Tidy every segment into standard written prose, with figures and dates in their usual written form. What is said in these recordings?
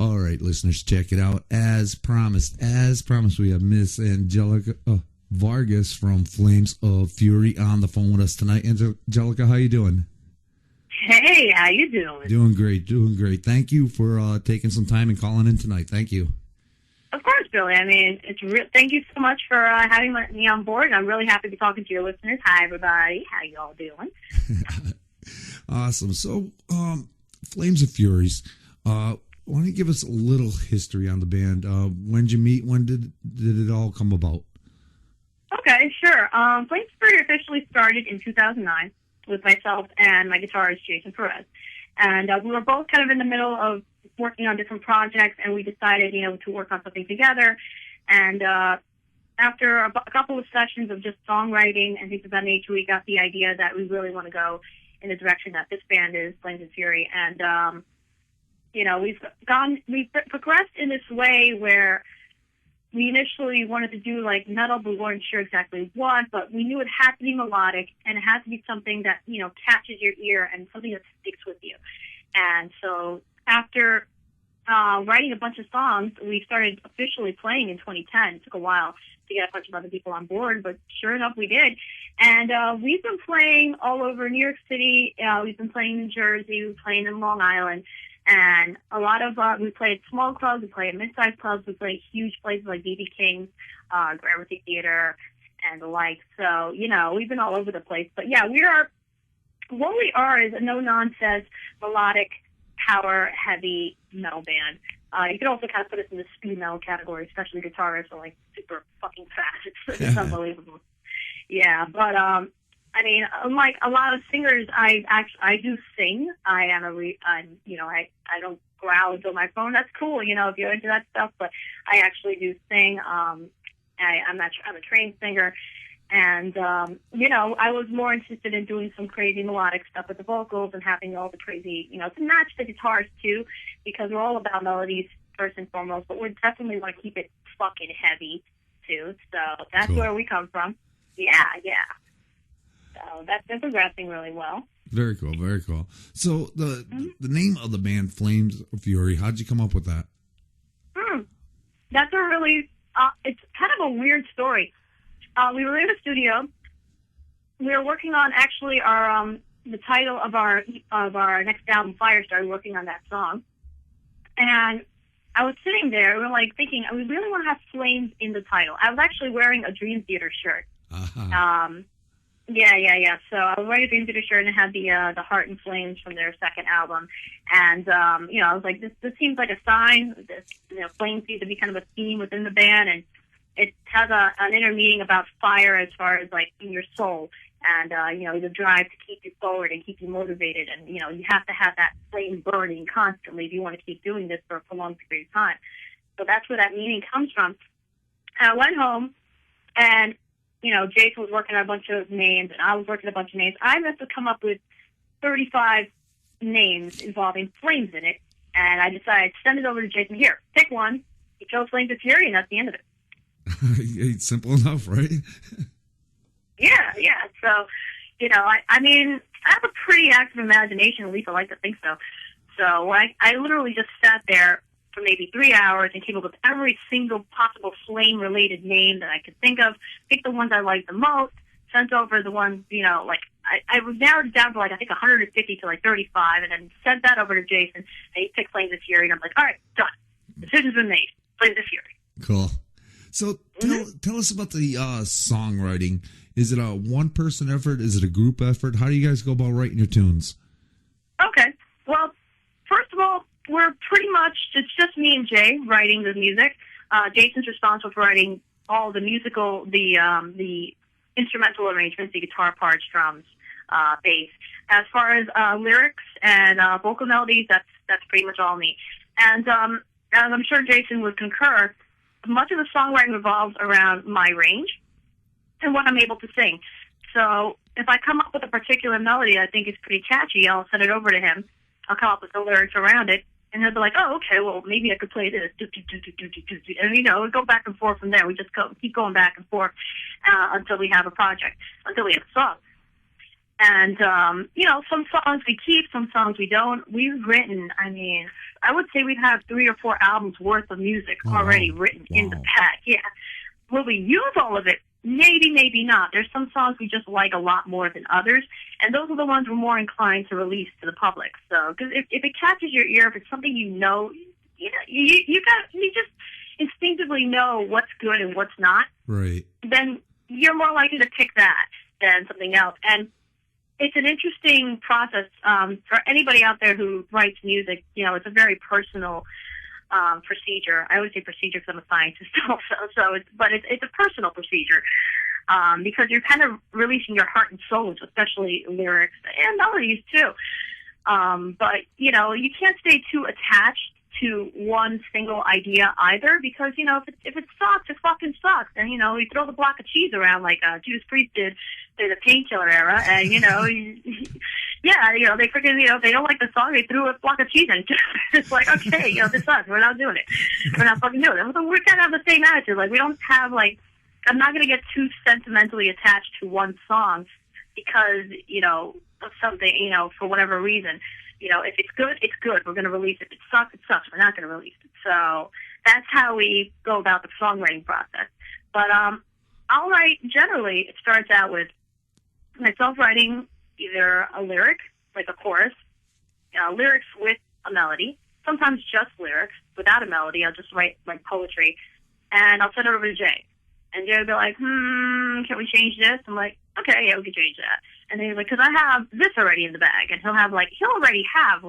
All right, listeners, check it out. As promised, we have Miss Angelica Vargas from Flames of Fury on the phone with us tonight. Angelica, how you doing? Hey, how you doing? Doing great. Thank you for taking some time and calling in tonight. Thank you. Of course, Billy. I mean, thank you so much for having me on board, and I'm really happy to be talking to your listeners. Hi, everybody. How you all doing? Awesome. So, Flames of Furies, why don't you give us a little history on the band? When did you meet? When did it all come about? Okay, sure. Flames of Fury officially started in 2009 with myself and my guitarist, Jason Perez. And we were both kind of in the middle of working on different projects, and we decided, to work on something together. And after a couple of sessions of just songwriting and things of that nature, we got the idea that we really want to go in the direction that this band is, Flames of Fury. And, we've progressed in this way where we initially wanted to do like metal, but we weren't sure exactly what, but we knew it had to be melodic, and it had to be something that, catches your ear and something that sticks with you. And so after writing a bunch of songs, we started officially playing in 2010. It took a while to get a bunch of other people on board, but sure enough, we did. And we've been playing all over New York City. We've been playing in Jersey. We've been playing in Long Island. And a lot of, we play at small clubs, we play at mid-sized clubs, we play huge places like BB King's, Gramercy Theater, and the like. So, we've been all over the place. But yeah, what we are is a no-nonsense, melodic, power-heavy metal band. You could also kind of put us in the speed metal category, especially guitarists are like super fucking fast. It's unbelievable. Yeah, but, unlike a lot of singers, I do sing. I don't growl into my phone. That's cool, if you're into that stuff. But I actually do sing. I'm a trained singer, and I was more interested in doing some crazy melodic stuff with the vocals and having all the crazy, to match the guitars too, because we're all about melodies first and foremost. But we definitely want to keep it fucking heavy too. So that's cool. Where we come from. Yeah. So that's been progressing really well. Very cool. So the name of the band, Flames of Fury, how'd you come up with that? That's a really, it's kind of a weird story. We were in the studio. We were working on actually our the title of our next album, Firestar. We were working on that song, and I was sitting there, we were like thinking, we really want to have flames in the title. I was actually wearing a Dream Theater shirt. Uh-huh. Yeah. So I was wearing a Dream Theater shirt, and it had the Heart and Flames from their second album. And, I was like, this seems like a sign. This, flames seems to be kind of a theme within the band, and it has an inner meaning about fire as far as, like, in your soul. And, the drive to keep you forward and keep you motivated. And, you have to have that flame burning constantly if you want to keep doing this for a prolonged period of time. So that's where that meaning comes from. And I went home, and Jason was working on a bunch of names, and I was working on a bunch of names. I must have come up with 35 names involving flames in it, and I decided to send it over to Jason. Here, pick one. He chose Flames of Fury, and that's the end of it. It's simple enough, right? Yeah. So, I have a pretty active imagination, at least I like to think so. So I literally just sat there for maybe 3 hours and came up with every single possible flame-related name that I could think of, picked the ones I liked the most, sent over the ones, I was narrowed it down to, 150 to, 35, and then sent that over to Jason, and he picked Flames of Fury, and I'm like, all right, done. Decision's been made. Flames of Fury. Cool. So tell us about the songwriting. Is it a one-person effort? Is it a group effort? How do you guys go about writing your tunes? Okay. Well, first of all, we're pretty much, it's just me and Jay writing the music. Jason's responsible for writing all the musical, the instrumental arrangements, the guitar parts, drums, bass. As far as lyrics and vocal melodies, that's pretty much all me. And as I'm sure Jason would concur, much of the songwriting revolves around my range and what I'm able to sing. So if I come up with a particular melody I think is pretty catchy, I'll send it over to him. I'll come up with the lyrics around it, and he'll be like, oh, okay, well, maybe I could play this. And, we go back and forth from there. We just keep going back and forth until we have a project, until we have a song. And, some songs we keep, some songs we don't. We've written, I would say we'd have 3 or 4 albums worth of music already written in the bag. Yeah. Will we use all of it? Maybe, maybe not. There's some songs we just like a lot more than others, and those are the ones we're more inclined to release to the public. So, because if it catches your ear, if it's something you just instinctively know what's good and what's not, right? Then you're more likely to pick that than something else. And it's an interesting process for anybody out there who writes music. It's a very personal procedure. I always say procedure because I'm a scientist also. But it's a personal procedure because you're kind of releasing your heart and soul, especially lyrics and melodies too. But you can't stay too attached to one single idea either, because if it sucks, it fucking sucks. And you throw the block of cheese around like Judas Priest did through the Painkiller era, and they freaking they don't like the song, they threw a block of cheese in. It's like, okay, this sucks, we're not doing it, we're not fucking doing it. So we kind of have the same attitude. Like, we don't have I'm not gonna get too sentimentally attached to one song because of something, for whatever reason. If it's good, it's good. We're going to release it. If it sucks, it sucks. We're not going to release it. So that's how we go about the songwriting process. But I'll write, generally, it starts out with myself writing either a lyric, like a chorus, lyrics with a melody, sometimes just lyrics without a melody. I'll just write like poetry, and I'll send it over to Jay. And Jay will be like, can we change this? I'm like, okay, yeah, we can change that. And then he's like, because I have this already in the bag. And he'll already have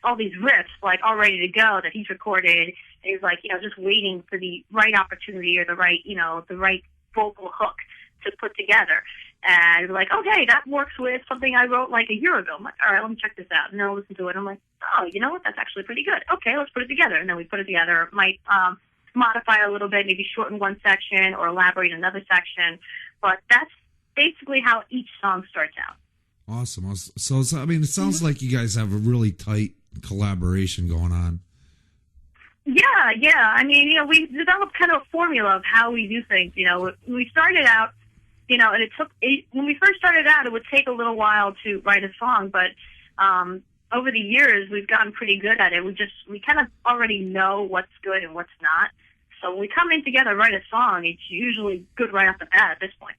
all these riffs all ready to go that he's recorded. And he's like, just waiting for the right opportunity or the right vocal hook to put together. And he's like, okay, that works with something I wrote a year ago. I'm like, all right, let me check this out. And then I'll listen to it. I'm like, oh, you know what? That's actually pretty good. Okay, let's put it together. And then we put it together. Might modify a little bit, maybe shorten one section or elaborate another section. But that's basically how each song starts out. Awesome. So it sounds like you guys have a really tight collaboration going on. Yeah. We developed kind of a formula of how we do things. We started out, and when we first started out, it would take a little while to write a song, but over the years, we've gotten pretty good at it. We kind of already know what's good and what's not. So when we come in together and write a song, it's usually good right off the bat at this point.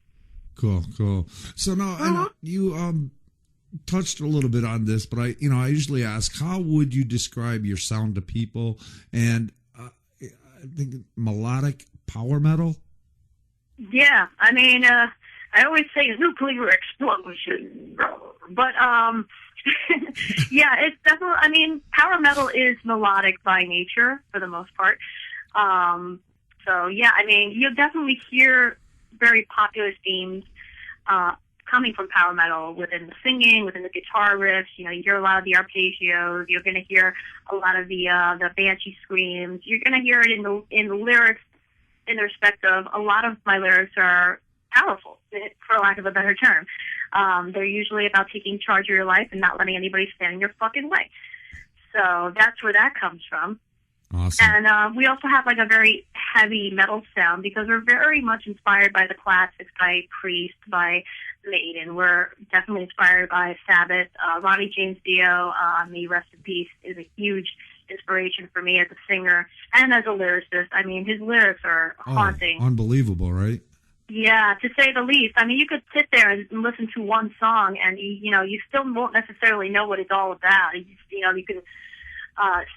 Cool. So now, I know you touched a little bit on this, but I usually ask, how would you describe your sound to people? And I think melodic power metal. Yeah, I always say nuclear explosion, but yeah, it's definitely. Power metal is melodic by nature for the most part. So yeah, you'll definitely hear very popular themes coming from power metal within the singing, within the guitar riffs. You hear a lot of the arpeggios. You're going to hear a lot of the banshee screams. You're going to hear it in the lyrics. In the respect of, a lot of my lyrics are powerful, for lack of a better term. They're usually about taking charge of your life and not letting anybody stand in your fucking way. So that's where that comes from. Awesome. And we also have a very heavy metal sound because we're very much inspired by the classics, by Priest, by Maiden. We're definitely inspired by Sabbath. Ronnie James Dio, may rest in peace, is a huge inspiration for me as a singer and as a lyricist. His lyrics are haunting. Unbelievable, right? Yeah, to say the least. You could sit there and listen to one song and, you still won't necessarily know what it's all about. You can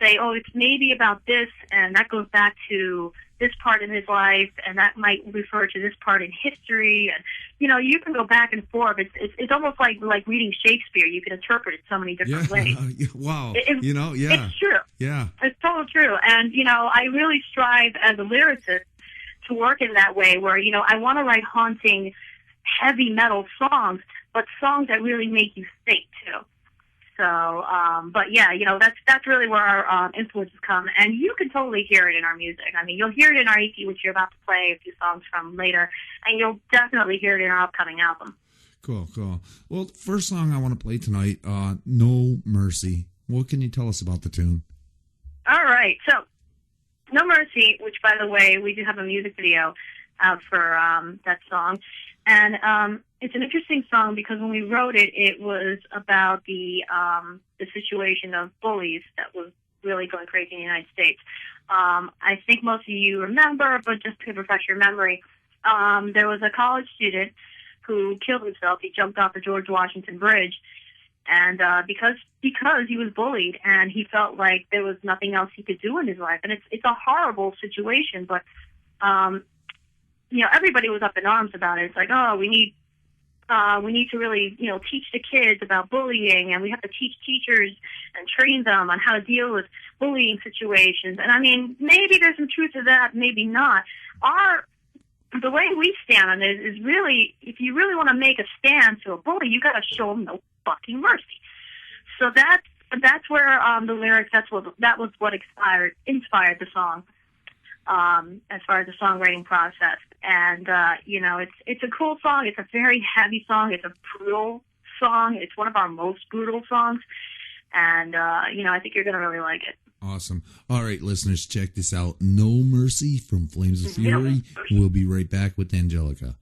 say, oh, it's maybe about this, and that goes back to this part in his life, and that might refer to this part in history, and you can go back and forth. It's almost like reading Shakespeare. You can interpret it so many different ways. Wow, yeah, it's true. Yeah, it's totally true. And I really strive as a lyricist to work in that way, where I want to write haunting, heavy metal songs, but songs that really make you think too. So, but yeah, that's really where our influences come, and you can totally hear it in our music. You'll hear it in our EP, which you're about to play a few songs from later, and you'll definitely hear it in our upcoming album. Cool. Well, first song I want to play tonight, No Mercy. What can you tell us about the tune? All right, so No Mercy, which, by the way, we do have a music video out for that song. And it's an interesting song because when we wrote it, it was about the situation of bullies that was really going crazy in the United States. I think most of you remember, but just to refresh your memory, there was a college student who killed himself. He jumped off the George Washington Bridge, and because he was bullied, and he felt like there was nothing else he could do in his life. And it's a horrible situation, but everybody was up in arms about it. It's like, oh, we need to really, teach the kids about bullying, and we have to teach teachers and train them on how to deal with bullying situations. And I mean, maybe there's some truth to that, maybe not. The way we stand on it is really, if you really want to make a stand to a bully, you got to show them no fucking mercy. So that's where the lyrics, that was what inspired the song. As far as the songwriting process. And, it's a cool song. It's a very heavy song. It's a brutal song. It's one of our most brutal songs. And, I think you're going to really like it. Awesome. All right, listeners, check this out. No Mercy from Flames of Fury. We'll be right back with Angelica.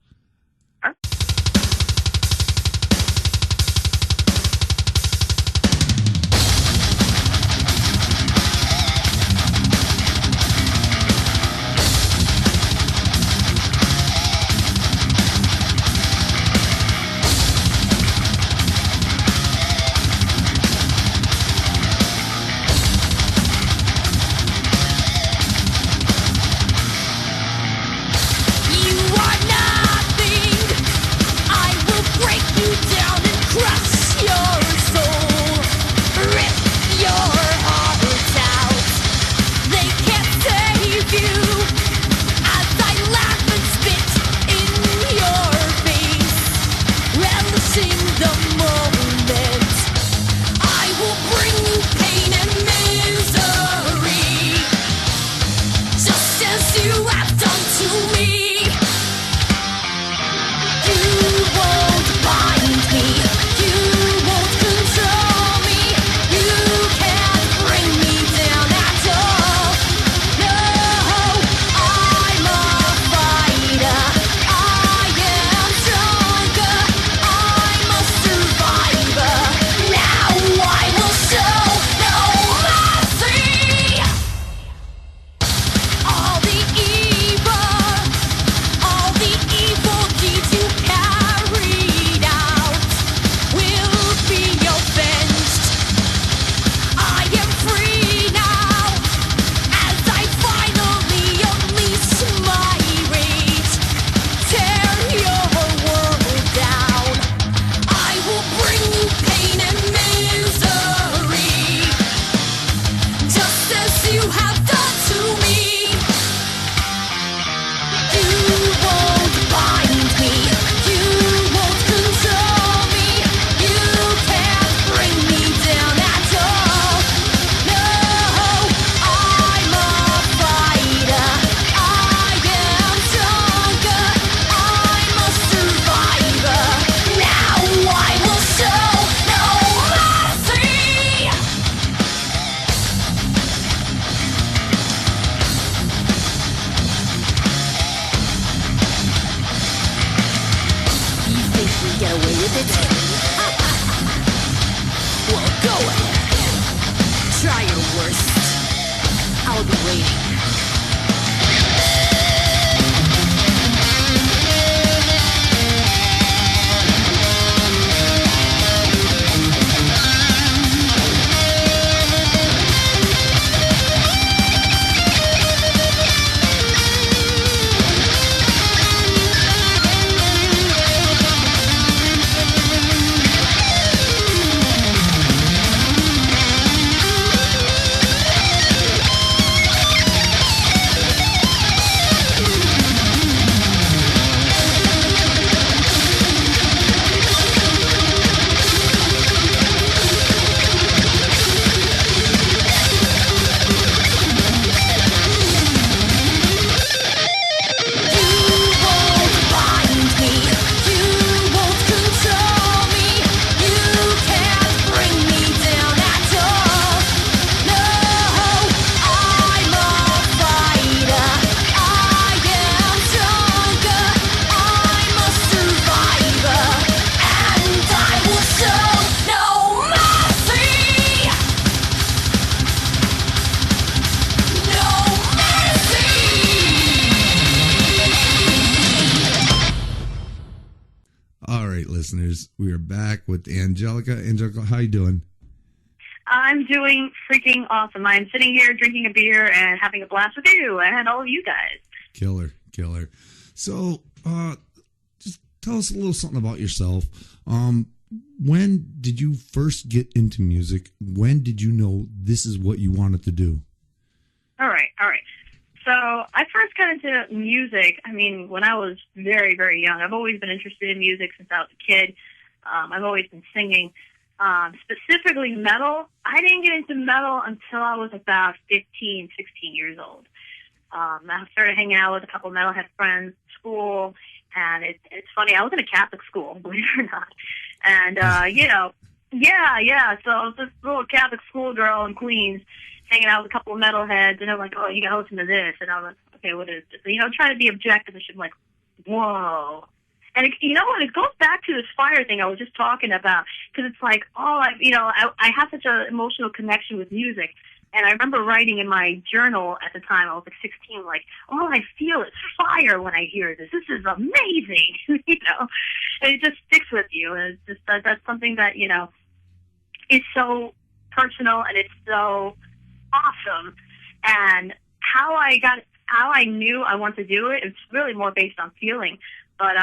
listeners, we are back with Angelica. Angelica, how you doing? I'm doing freaking awesome. I'm sitting here drinking a beer and having a blast with you and all of you guys. Killer. So, just tell us a little something about yourself. When did you first get into music? When did you know this is what you wanted to do? All right. So I first got into music, when I was very, very young. I've always been interested in music since I was a kid. I've always been singing. Specifically metal. I didn't get into metal until I was about 15, 16 years old. I started hanging out with a couple of metalhead friends at school, and it's funny, I was in a Catholic school, believe it or not. And, so I was this little Catholic schoolgirl in Queens, hanging out with a couple of metalheads, and they're like, oh, you gotta listen to this. And I'm like, okay, what is this? And, trying to be objective, and she's like, whoa. And you know what? It goes back to this fire thing I was just talking about, because it's like, I have such an emotional connection with music. And I remember writing in my journal at the time, I was like 16, like, all I feel is fire when I hear this. This is amazing, And it just sticks with you. And it's just that's something that, is so personal and it's so awesome. And how I knew I wanted to do it, it's really more based on feeling. But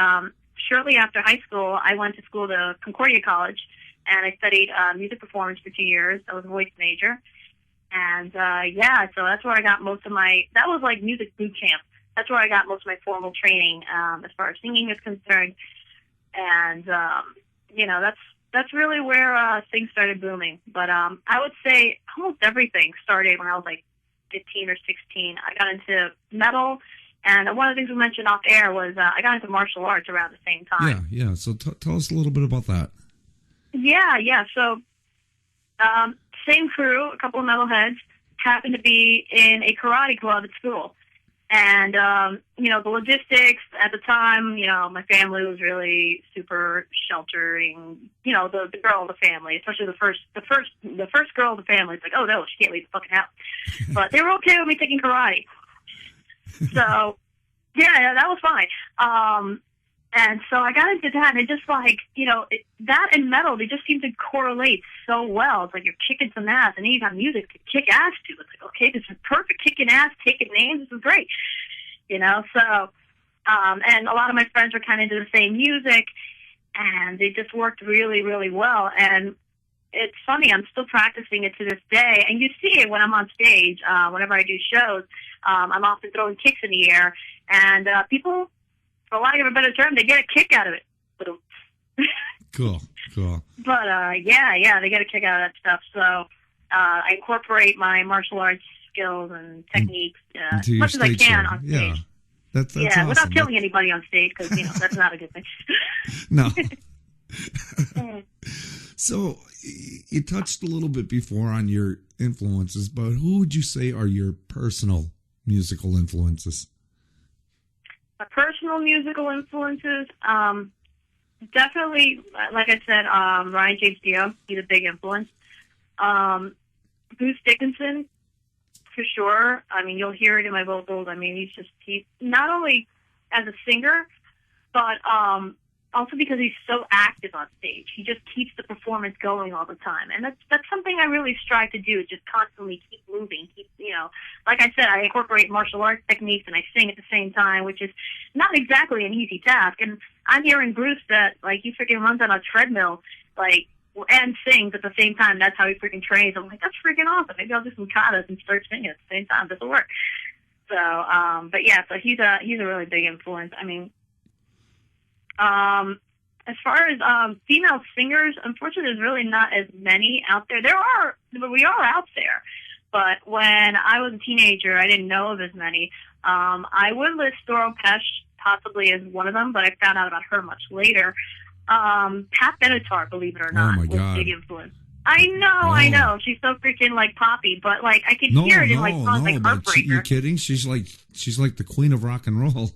shortly after high school, I went to school to Concordia College, and I studied music performance for 2 years. I was a voice major. And, so that's where I got most of that was like music boot camp. That's where I got most of my formal training, as far as singing is concerned. And, that's really where, things started booming. But, I would say almost everything started when I was like 15 or 16. I got into metal, and one of the things we mentioned off air was, I got into martial arts around the same time. Yeah. So tell us a little bit about that. Yeah. So, same crew, a couple of metalheads, happened to be in a karate club at school. And, the logistics at the time, my family was really super sheltering, the girl of the family, especially the first girl of the family. It's like, oh no, she can't leave the fucking house. But they were okay with me taking karate. So, yeah, that was fine. And so I got into that, and it just like, that and metal, they just seem to correlate so well. It's like you're kicking some ass, and then you got music to kick ass to. It's like, okay, this is perfect. Kicking ass, taking names, this is great. So, and a lot of my friends were kind of into the same music, and it just worked really, really well. And it's funny, I'm still practicing it to this day, and you see it when I'm on stage. Whenever I do shows, I'm often throwing kicks in the air, and people, for lack of a better term, they get a kick out of it. Cool. But, they get a kick out of that stuff. So I incorporate my martial arts skills and techniques as much as I can on stage. Yeah, that's awesome. Without killing anybody on stage, because, that's not a good thing. No. So you touched a little bit before on your influences, but who would you say are your personal musical influences? My personal musical influences, definitely, like I said, Ryan James Dio, he's a big influence. Bruce Dickinson, for sure. You'll hear it in my vocals. He's not only as a singer, but also because he's so active on stage. He just keeps the performance going all the time. And that's something I really strive to do, is just constantly keep moving. Like I said, I incorporate martial arts techniques and I sing at the same time, which is not exactly an easy task. And I'm hearing Bruce that, like, he freaking runs on a treadmill, like, and sings at the same time. That's how he freaking trains. I'm like, that's freaking awesome. Maybe I'll do some katas and start singing at the same time. This will work. So, so he's a really big influence. As far as female singers, unfortunately, there's really not as many out there. We are out there. But when I was a teenager, I didn't know of as many. I would list Doro Pesh possibly as one of them, but I found out about her much later. Pat Benatar, believe it or not, was a big influence. I know. She's so freaking like poppy, but like I can hear it in like songs like Heartbreaker. You're kidding? She's like the queen of rock and roll.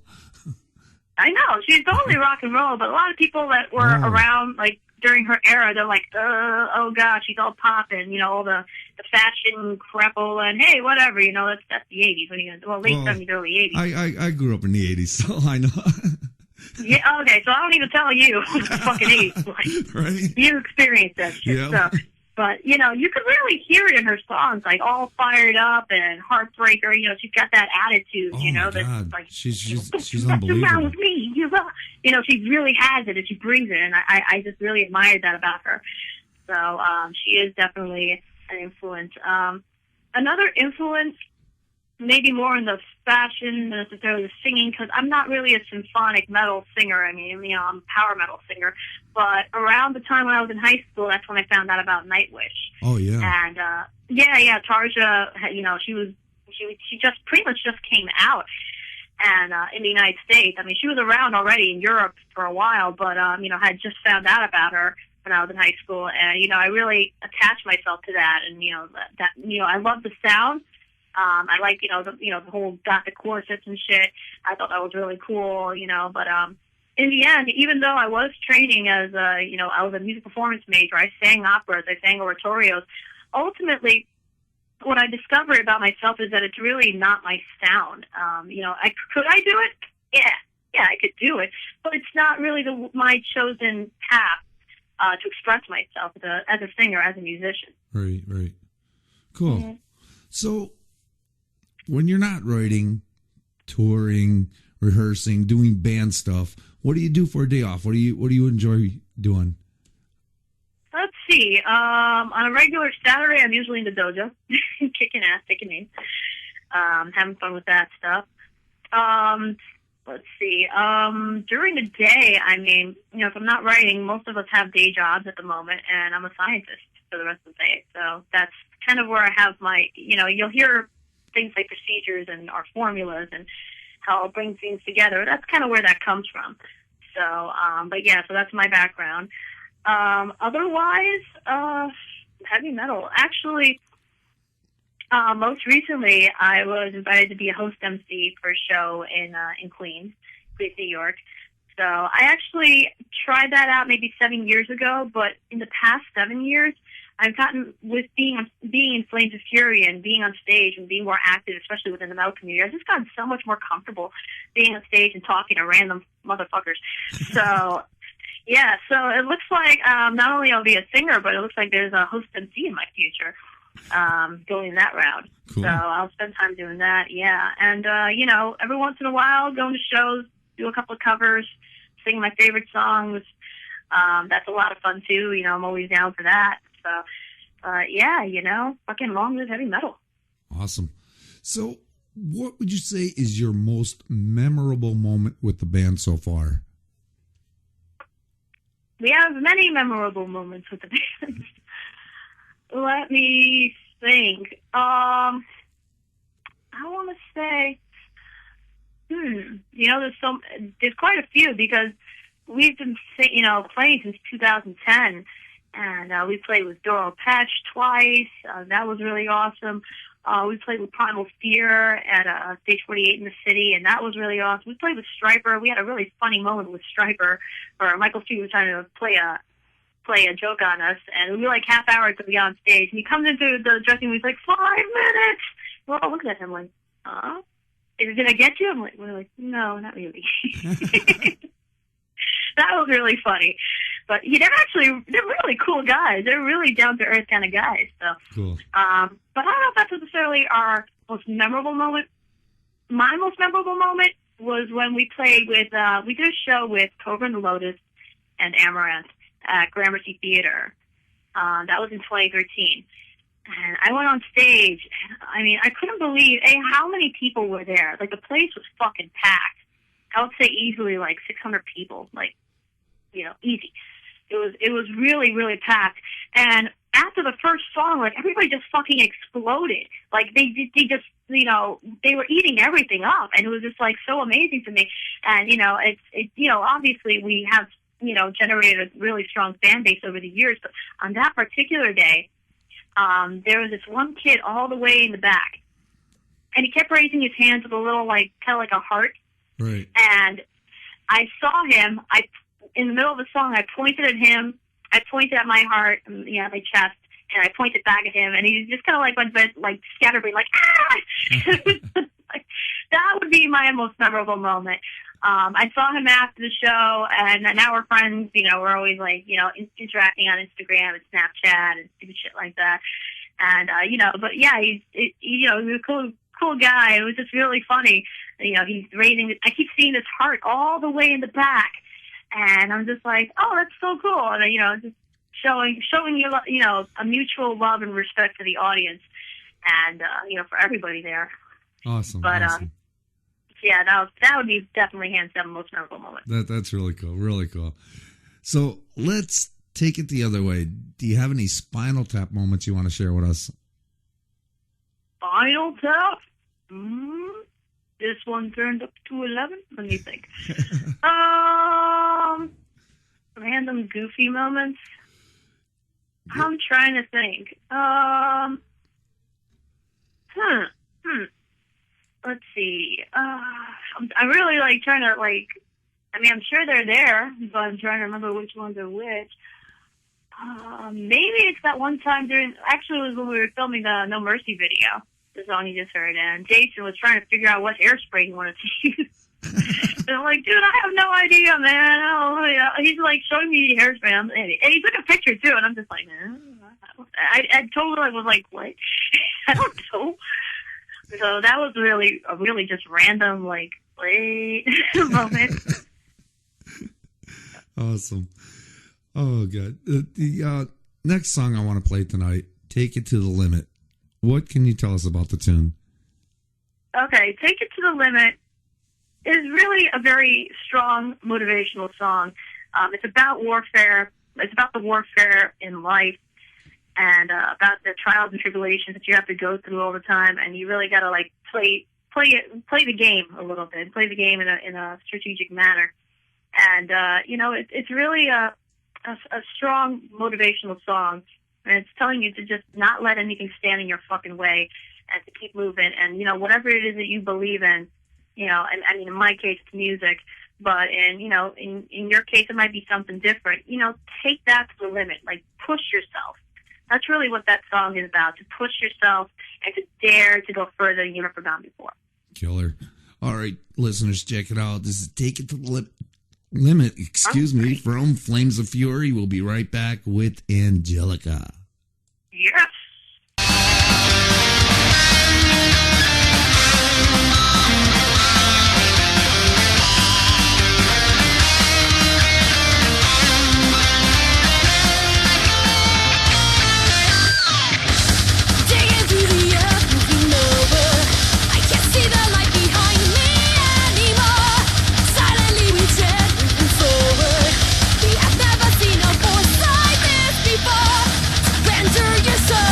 I know, she's totally rock and roll, but a lot of people that were around like during her era, they're like, oh gosh, she's all popping, all the fashion crapola and hey, whatever, that's the 80s. Late 70s, early 80s. I grew up in the 80s, so I know. Yeah, okay, so I don't need to tell you who the fucking is. Like, Right? you experienced that shit. Yeah. So, but, you know, you can really hear it in her songs, like all fired up and heartbreaker. You know, she's got that attitude, Oh you know, my that's God. like, She's mess around unbelievable. with me. You know, she really has it and she brings it, and I just really admired that about her. So she is definitely an influence. Another influence, maybe more in the fashion than necessarily the singing, because I'm not really a symphonic metal singer. I mean, you know, I'm a power metal singer. But around the time when I was in high school, that's when I found out about Nightwish. Oh yeah. And Tarja, you know, she just pretty much just came out, and in the United States. I mean, she was around already in Europe for a while, but you know, I had just found out about her when I was in high school, and you know, I really attached myself to that, and you know, that you know, I love the sound. I like, you know, the whole gothic corsets and shit. I thought that was really cool, you know, but in the end, even though I was training as you know, I was a music performance major, I sang operas, I sang oratorios. Ultimately, what I discovered about myself is that it's really not my sound. You know, could I do it? Yeah, I could do it, but it's not really my chosen path to express myself as a singer, as a musician. Right. Cool. Mm-hmm. So, when you're not writing, touring, rehearsing, doing band stuff, what do you do for a day off? What do you enjoy doing? Let's see. On a regular Saturday, I'm usually in the dojo, kicking ass, taking names, having fun with that stuff. Let's see. During the day, I mean, you know, if I'm not writing, most of us have day jobs at the moment, and I'm a scientist for the rest of the day. So that's kind of where I have my, you know, you'll hear things like procedures and our formulas and how I'll bring things together. That's kind of where that comes from. So, but yeah, so that's my background. Otherwise, heavy metal. Actually, most recently, I was invited to be a host MC for a show in Queens, New York. So I actually tried that out maybe 7 years ago, but in the past 7 years, I've gotten, with being in Flames of Fury and being on stage and being more active, especially within the metal community, I've just gotten so much more comfortable being on stage and talking to random motherfuckers. So, yeah, so it looks like not only I'll be a singer, but it looks like there's a host MC in my future going that route. Cool. So I'll spend time doing that, yeah. And, you know, every once in a while, going to shows, do a couple of covers, sing my favorite songs. That's a lot of fun, too. You know, I'm always down for that. So, yeah, you know, fucking long live heavy metal. Awesome. So, what would you say is your most memorable moment with the band so far? We have many memorable moments with the band. Let me think. I want to say, you know, there's quite a few because we've been, you know, playing since 2010. And we played with Doro Pesh twice. That was really awesome. We played with Primal Fear at Stage 48 in the city, and that was really awesome. We played with Stryper. We had a really funny moment with Stryper, where Michael Street was trying to play a joke on us, and we were like half hour to be on stage. And he comes into the dressing room, he's like, 5 minutes! We're all looking at him like, is it going to get you? We're like, no, not really. That was really funny. But they're really cool guys. They're really down-to-earth kind of guys. So, cool. But I don't know if that's necessarily our most memorable moment. My most memorable moment was when we played with, we did a show with Cobra and the Lotus and Amaranth at Gramercy Theater. That was in 2013. And I went on stage, and I mean, I couldn't believe, how many people were there. Like, the place was fucking packed. I would say easily like 600 people, like, you know, easy. It was really, really packed. And after the first song, like, everybody just fucking exploded. Like, they just, you know, they were eating everything up, and it was just like so amazing to me. And, you know, it's you know, obviously we have, you know, generated a really strong fan base over the years, but on that particular day, there was this one kid all the way in the back, and he kept raising his hands with a little, like, kind of like a heart. Right. And I saw him. In the middle of the song, I pointed at him. I pointed at my heart, you know, my chest, and I pointed back at him. And he just kind of like went, like, scatterbrained, like, ah! Like, that would be my most memorable moment. I saw him after the show, and now we're friends. We're always like, interacting on Instagram and Snapchat and stupid shit like that. And but yeah, he's a cool guy. It was just really funny. He's raising. I keep seeing his heart all the way in the back, and I'm just like, oh, that's so cool. And just showing you, a mutual love and respect to the audience, and for everybody there. Awesome. But awesome. Yeah, that would be definitely hands down the most memorable moment. That's really cool. Really cool. So let's take it the other way. Do you have any Spinal Tap moments you want to share with us? Spinal Tap? This one turned up to 11? Let me think. Random goofy moments? Yeah. I'm trying to think. Let's see. I'm really trying to I'm sure they're there, but I'm trying to remember which ones are which. Maybe it's that one time actually it was when we were filming the No Mercy video, the song you just heard, and Jason was trying to figure out what hairspray he wanted to use. And I'm like, dude, I have no idea, man. He's showing me the hairspray, and he took a picture too, and I'm just like, I totally was like, what? I don't know. So that was really a really just random, wait moment. Awesome. Oh, God. The next song I want to play tonight, Take It to the Limit. What can you tell us about the tune? Okay, Take It to the Limit is really a very strong motivational song. It's about warfare. It's about the warfare in life. And about the trials and tribulations that you have to go through all the time, and you really got to play the game a little bit, play the game in a strategic manner, and it's really a strong motivational song, and it's telling you to just not let anything stand in your fucking way, and to keep moving, and whatever it is that you believe in, and I mean in my case it's music, but in your case it might be something different. Take that to the limit, push yourself. That's really what that song is about, to push yourself and to dare to go further than you've ever gone before. Killer. All right, listeners, check it out. This is Take It to the Limit, me, from Flames of Fury. We'll be right back with Angelica. Yes. Yourself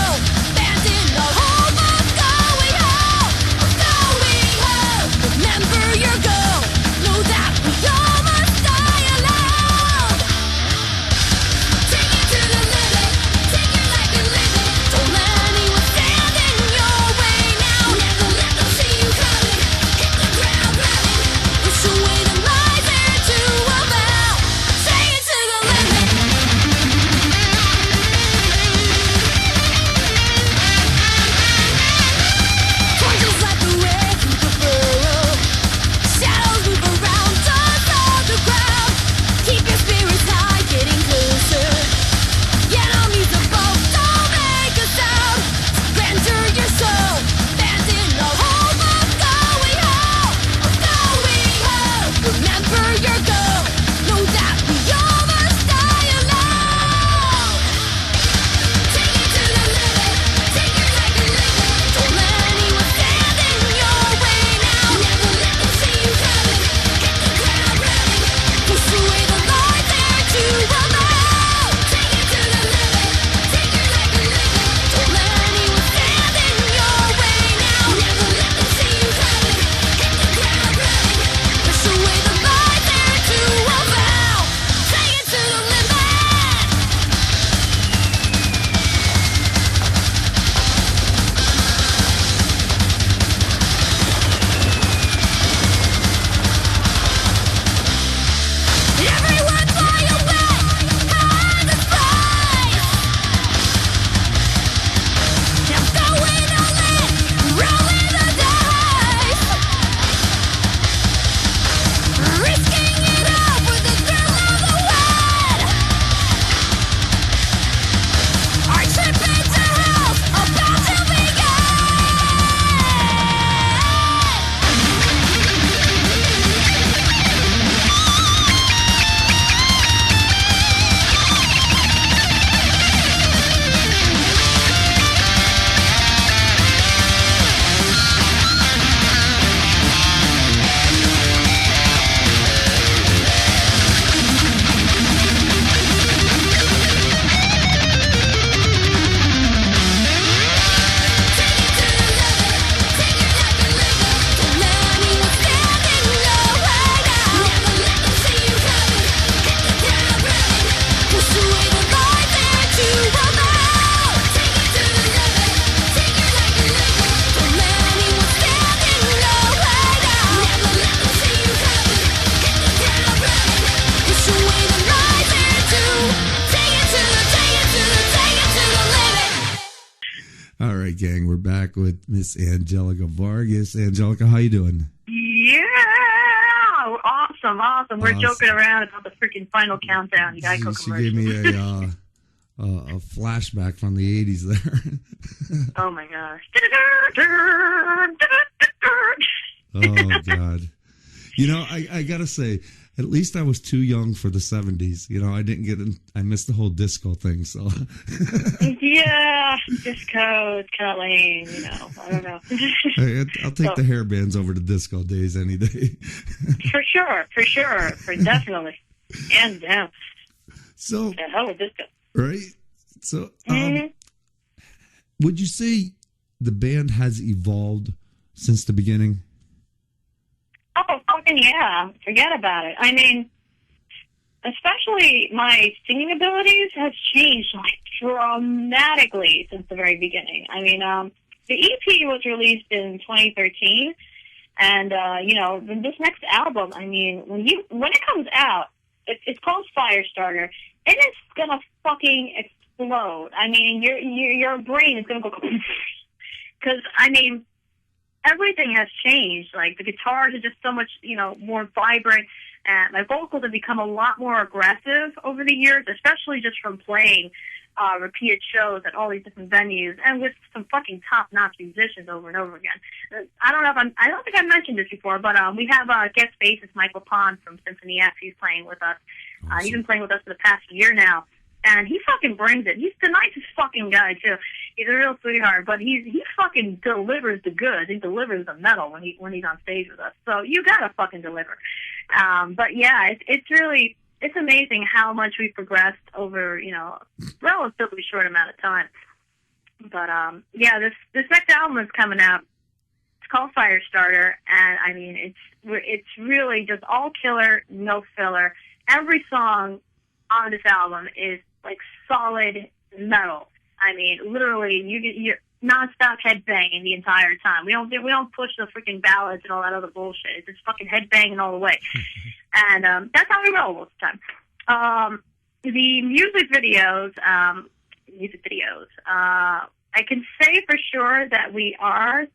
gang. We're back with Miss Angelica Vargas. Angelica, how you doing? Yeah, awesome. We're joking around about the freaking final countdown. You gotta go commercial. She gave me a flashback from the 80s there. Oh my gosh. Oh God. You know, I gotta say, at least I was too young for the 70s. You know, I didn't get in, I missed the whole disco thing, so. Yeah, disco is kind of lame, you know. I don't know. I'll take the hair bands over the disco days any day. For sure. Definitely. Hands down. So, the hell with disco. Right? So, would you say the band has evolved since the beginning? Oh, fucking yeah. Forget about it. I mean, especially my singing abilities has changed, like, dramatically since the very beginning. I mean, the EP was released in 2013, and, you know, this next album, I mean, when it comes out, it's called Firestarter, and it's gonna fucking explode. I mean, your brain is gonna go, because, I mean, everything has changed. Like, the guitars are just so much, you know, more vibrant, and my vocals have become a lot more aggressive over the years, especially just from playing repeated shows at all these different venues, and with some fucking top-notch musicians over and over again. I don't think I mentioned this before, but we have guest bassist Michael Pond from Symphony X. He's playing with us. Awesome. He's been playing with us for the past year now. And he fucking brings it. He's the nicest fucking guy, too. He's a real sweetheart, but he fucking delivers the goods. He delivers the metal when he's on stage with us. So you gotta fucking deliver. But yeah, it's amazing how much we've progressed over, you know, a relatively short amount of time. But yeah, this next album is coming out. It's called Firestarter, and I mean, it's really just all killer, no filler. Every song on this album is like solid metal. I mean, literally, you're nonstop headbanging the entire time. We don't push the freaking ballads and all that other bullshit. It's just fucking headbanging all the way, and that's how we roll most of the time. The music videos, I can say for sure that we are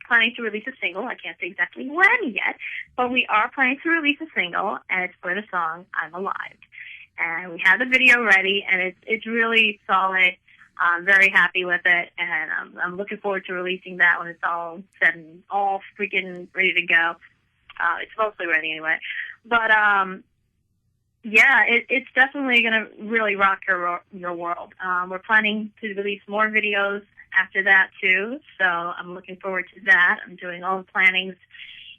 planning to release a single. I can't say exactly when yet, but we are planning to release a single, and it's for the song "I'm Alive." And we have the video ready, and it's really solid. I'm very happy with it, and I'm looking forward to releasing that when it's all set and all freaking ready to go. It's mostly ready anyway. But, yeah, it's definitely going to really rock your world. We're planning to release more videos after that, too, so I'm looking forward to that. I'm doing all the plannings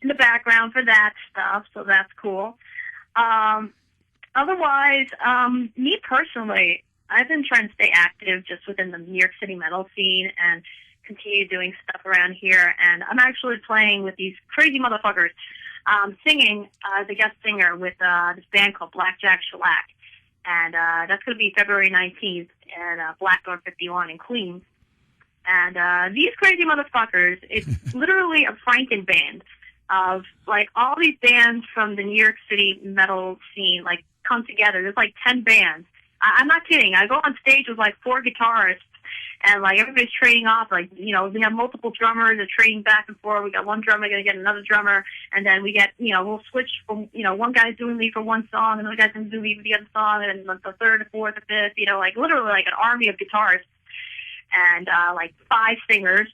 in the background for that stuff, so that's cool. Otherwise, me personally, I've been trying to stay active just within the New York City metal scene and continue doing stuff around here. And I'm actually playing with these crazy motherfuckers, singing as a guest singer with this band called Blackjack Shellac. And that's going to be February 19th at Blackthorn 51 in Queens. And these crazy motherfuckers, it's literally a Franken band of, like, all these bands from the New York City metal scene, like, come together. There's like 10 bands. I'm not kidding. I go on stage with like 4 guitarists, and like everybody's trading off. Like, you know, we have multiple drummers. They're trading back and forth. We got one drummer going to get another drummer, and then we get, you know, we'll switch from, you know, one guy's doing lead for one song, another guy's going to do lead for the other song, and then the third, the fourth, the fifth. You know, like literally like an army of guitarists, and like 5 singers,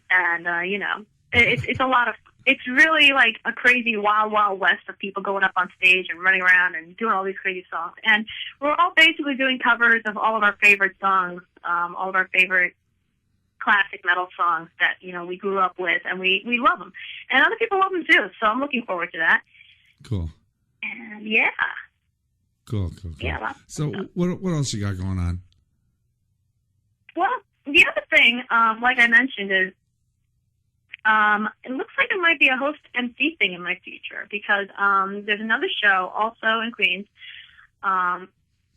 and you know, it's a lot of. It's really like a crazy wild, wild west of people going up on stage and running around and doing all these crazy songs. And we're all basically doing covers of all of our favorite songs, all of our favorite classic metal songs that, you know, we grew up with, and we love them. And other people love them too, so I'm looking forward to that. Cool. And yeah. Cool. Yeah. So what else you got going on? Well, the other thing, like I mentioned, is it looks like it might be a host MC thing in my future, because there's another show also in Queens.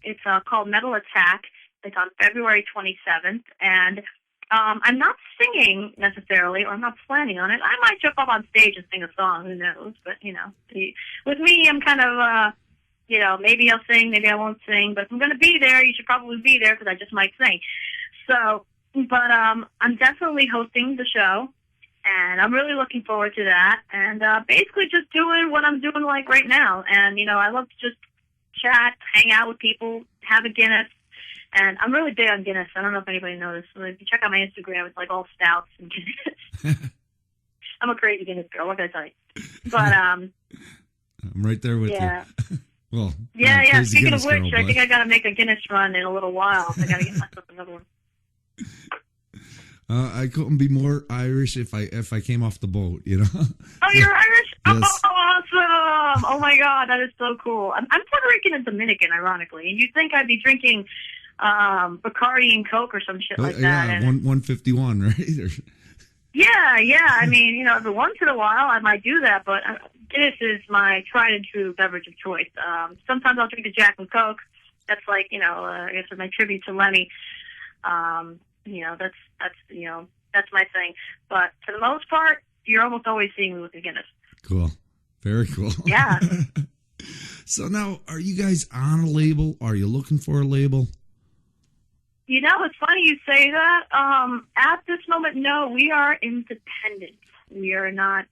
It's called Metal Attack. It's on February 27th, and I'm not singing necessarily, or I'm not planning on it. I might jump up on stage and sing a song, who knows? But, you know, with me, I'm kind of, you know, maybe I'll sing, maybe I won't sing, but if I'm going to be there, you should probably be there, because I just might sing. So But I'm definitely hosting the show, and I'm really looking forward to that. And basically just doing what I'm doing like right now. And, I love to just chat, hang out with people, have a Guinness. And I'm really big on Guinness. I don't know if anybody noticed. So if you check out my Instagram, it's like all stouts and Guinness. I'm a crazy Guinness girl. What can I tell you? But I'm right there with you. Well, yeah. Speaking Guinness of which, girl, I think I got to make a Guinness run in a little while. I got to get myself another one. I couldn't be more Irish if I came off the boat. Oh, you're Irish? Yes. Oh, awesome! Oh my God, that is so cool. I'm Puerto Rican and Dominican, ironically, and you'd think I'd be drinking Bacardi and Coke or some shit like that. Yeah, 151, right? Yeah. I mean, every once in a while I might do that, but Guinness is my tried and true beverage of choice. Sometimes I'll drink a Jack and Coke. That's like, I guess my tribute to Lemmy. That's my thing. But for the most part, you're almost always seeing me with the Guinness. Cool. Very cool. Yeah. So now, are you guys on a label? Are you looking for a label? It's funny you say that. At this moment, no, we are independent. We are not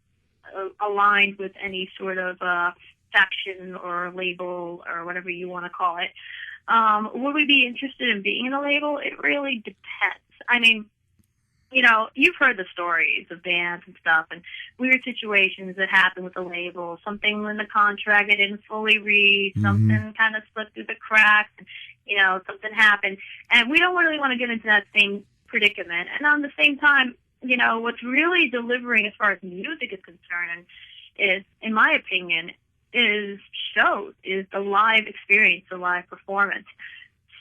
aligned with any sort of faction or label or whatever you want to call it. Would we be interested in being in a label? It really depends. I mean, you've heard the stories of bands and stuff and weird situations that happen with the label. Something in the contract I didn't fully read, something kind of slipped through the cracks, and, something happened. And we don't really want to get into that same predicament. And on the same time, what's really delivering as far as music is concerned is, in my opinion, is shows, is the live experience, the live performance.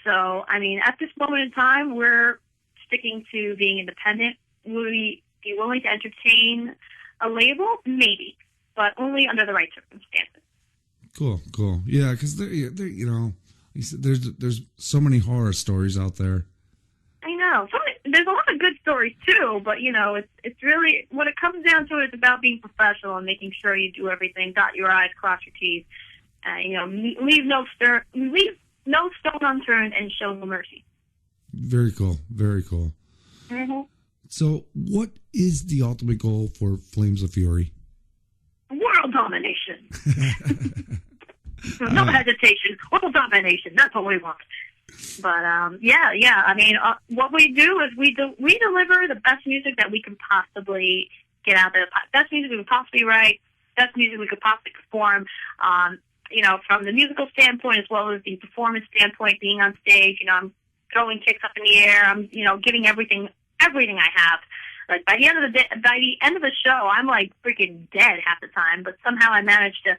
So, I mean, at this moment in time, we're sticking to being independent. Would we be willing to entertain a label? Maybe, but only under the right circumstances. Cool. Yeah, because there's so many horror stories out there. I know. There's a lot of good stories too, but it's really what it comes down to is about being professional and making sure you do everything, dot your I's, cross your T's, leave no stone unturned, and show no mercy. Very cool. Mm-hmm. So, what is the ultimate goal for Flames of Fury? World domination. No hesitation. World domination. That's what we want. But yeah. I mean, what we do is we deliver the best music that we can possibly get out there. Best music we can possibly write. Best music we could possibly perform. From the musical standpoint as well as the performance standpoint. Being on stage, I'm throwing kicks up in the air. I'm giving everything I have. Like by the end of the show, I'm like freaking dead half the time. But somehow I managed to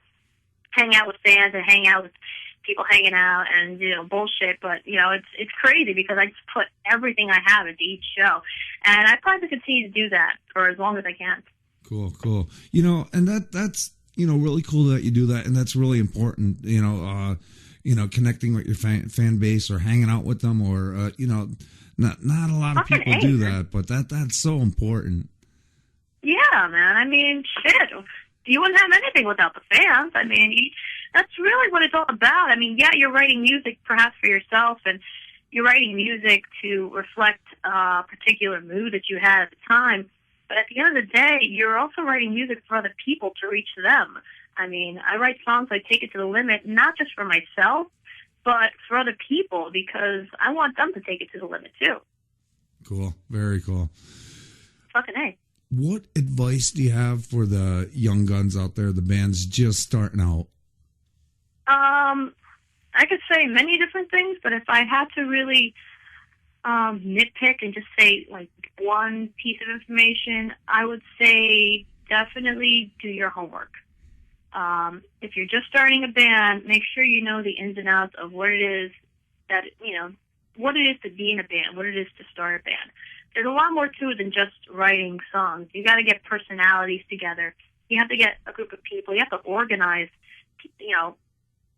hang out with fans and hang out with people hanging out and bullshit, but it's crazy because I just put everything I have into each show, and I plan to continue to do that for as long as I can. Cool. And that's really cool that you do that, and that's really important. Connecting with your fan base or hanging out with them, or not a lot of people do that, but that's so important. Yeah, man. I mean, shit. You wouldn't have anything without the fans. I mean, that's really what it's all about. I mean, yeah, you're writing music perhaps for yourself, and you're writing music to reflect a particular mood that you had at the time. But at the end of the day, you're also writing music for other people to reach them. I mean, I write songs, I take it to the limit, not just for myself, but for other people, because I want them to take it to the limit, too. Cool. Very cool. Fucking A. What advice do you have for the young guns out there, the bands just starting out? I could say many different things, but if I had to really nitpick and just say like one piece of information, I would say definitely do your homework. If you're just starting a band, make sure you know the ins and outs of what it is that, what it is to be in a band, what it is to start a band. There's a lot more to it than just writing songs. You got to get personalities together. You have to get a group of people. You have to organize,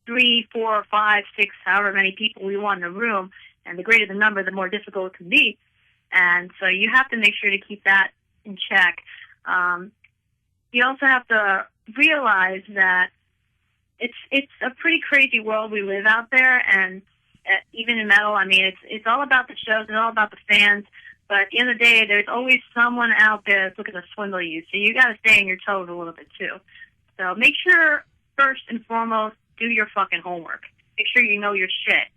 3, 4, 5, 6, however many people you want in a room. And the greater the number, the more difficult it can be. And so you have to make sure to keep that in check. You also have to realize that it's a pretty crazy world we live out there. And even in metal, I mean, it's all about the shows. It's all about the fans. But at the end of the day, there's always someone out there that's looking to swindle you. So you got to stay on your toes a little bit too. So make sure, first and foremost, do your fucking homework. Make sure you know your shit.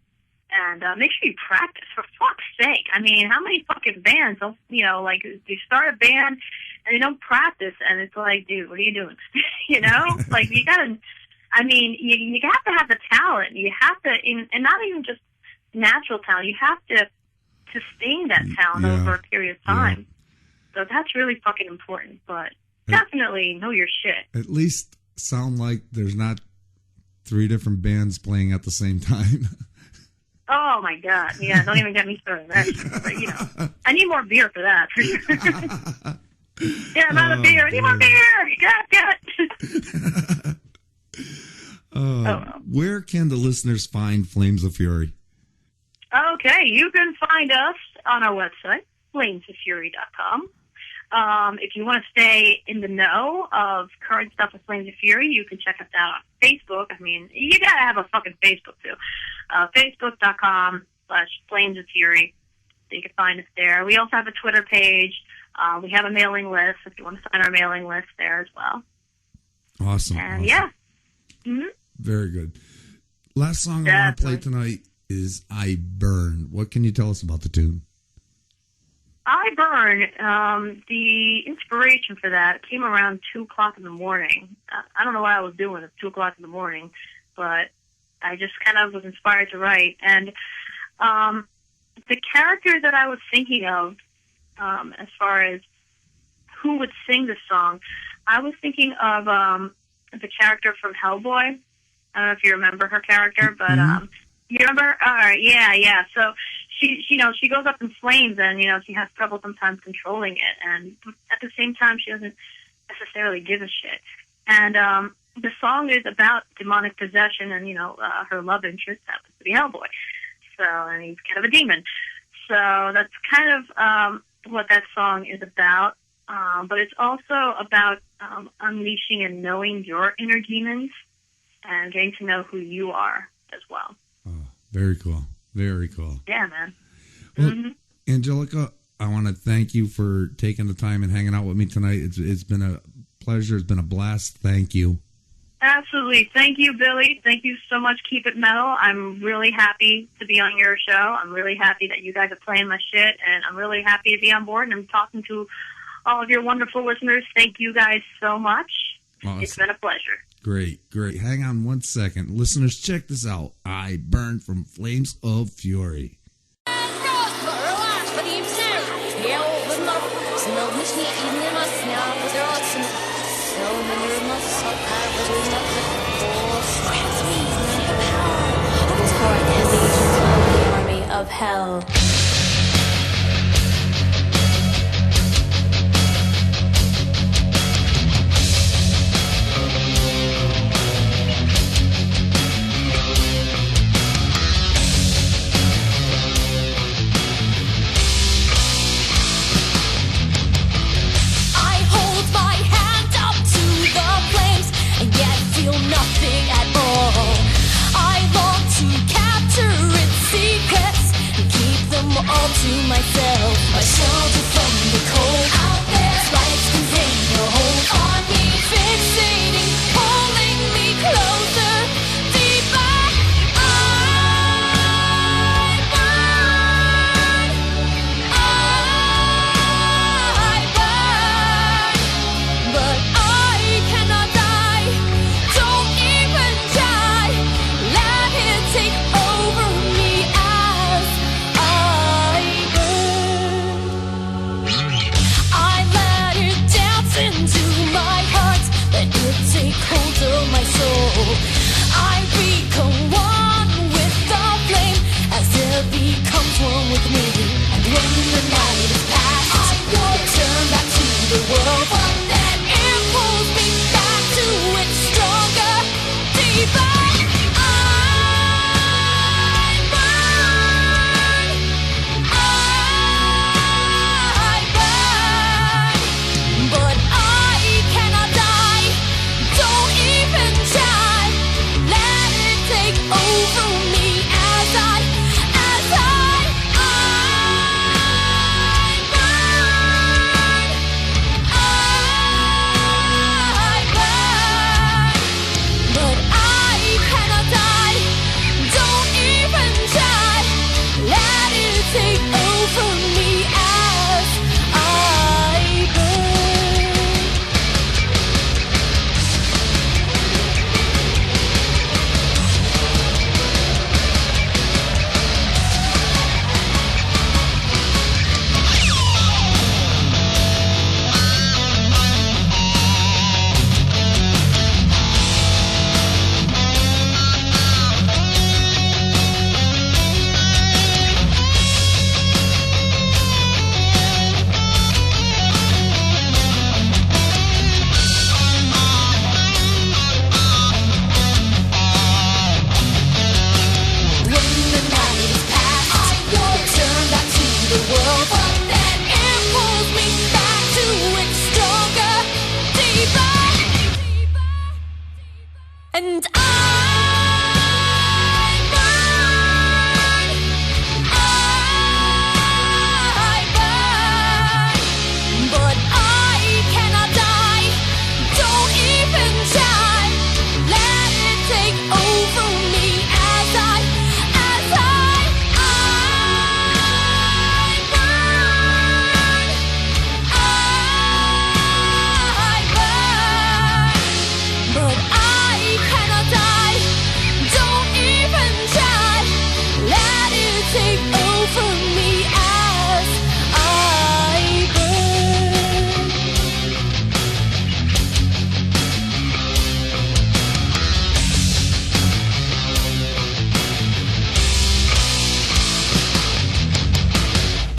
And make sure you practice, for fuck's sake. I mean, how many fucking bands, like, you start a band and they don't practice, and it's like, dude, what are you doing? Like, you gotta, I mean, you have to have the talent. You have to, and not even just natural talent, you have to sustain that talent over a period of time. So that's really fucking important, but definitely know your shit. At least sound like there's not 3 different bands playing at the same time. Oh my God! Yeah, don't even get me started. But, I need more beer for that. For sure. Yeah, I'm out of beer. I need more beer. Get it. Where can the listeners find Flames of Fury? Okay, you can find us on our website, flamesoffury.com. If you want to stay in the know of current stuff with Flames of Fury, you can check us out on Facebook. I mean, you gotta have a fucking Facebook too. Facebook.com/Flames of Fury. So you can find us there. We also have a Twitter page. We have a mailing list if you want to sign our mailing list there as well. Awesome. And awesome. Mm-hmm. Very good. Last song I want to play tonight is I Burn. What can you tell us about the tune? I Burn, the inspiration for that came around 2 o'clock in the morning. I don't know what I was doing at 2 o'clock in the morning, but I just kind of was inspired to write. And the character that I was thinking of, as far as who would sing this song, I was thinking of the character from Hellboy. I don't know if you remember her character, but you remember? All right, yeah. So she goes up in flames, and she has trouble sometimes controlling it, and at the same time she doesn't necessarily give a shit. And the song is about demonic possession, and her love interest happens to be Hellboy. So, and he's kind of a demon. So that's kind of what that song is about. But it's also about unleashing and knowing your inner demons and getting to know who you are as well. Oh, very cool. Very cool. Yeah, man. Well, Angelica, I want to thank you for taking the time and hanging out with me tonight. It's been a pleasure. It's been a blast. Thank you. Absolutely. Thank you, Billy. Thank you so much, Keep It Metal. I'm really happy to be on your show. I'm really happy that you guys are playing my shit, and I'm really happy to be on board, and I'm talking to all of your wonderful listeners. Thank you guys so much. Awesome. It's been a pleasure. Great. Hang on one second. Listeners, check this out. I Burn from Flames of Fury. Of hell. Nothing at all. I long to capture its secrets and keep them And I